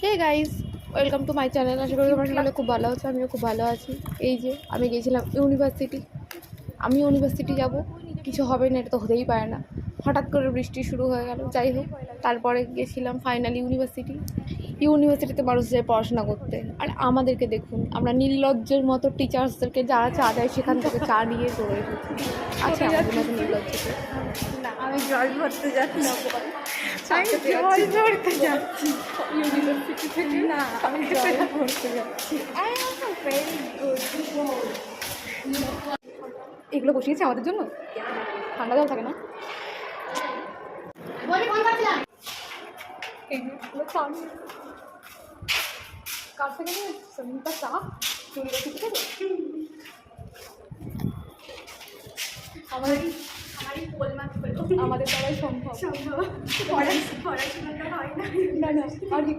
Hey guys, welcome to my channel. আশা করি তোমার সবাই খুব ভালো আছে, আমিও খুব ভালো আছি। এই যে আমি গিয়েছিলাম ইউনিভার্সিটি যাব, কিছু হবে না, এটা তো হতেই পারে না। হঠাৎ করে বৃষ্টি শুরু হয়ে গেল। যাই হোক, তারপরে গেছিলাম ফাইনালি ইউনিভার্সিটিতে মানুষ যায় পড়াশোনা করতে। আর আমাদেরকে দেখুন, আমরা নির্লজ্জের মতো টিচার্সদেরকে যারা চা দেয় সেখান থেকে চা নিয়ে চলে এসেছি। আচ্ছা, আমাদের মতো নির্লজ্জকে না, আমি জল ভরতে যাচ্ছি না, জল ভরতে যাচ্ছি ইউনিভার্সিটি থেকে। না, আমি জল ভরতে যাচ্ছি। এগুলো বসিয়েছে আমাদের জন্য, ঠান্ডা জল থাকে না। কার থেকে নিয়ে চা ইউনিভার্সিটি থেকে আমাদের সবাই সম্ভব। পড়াশোনাটা হয় না। না না, আর কি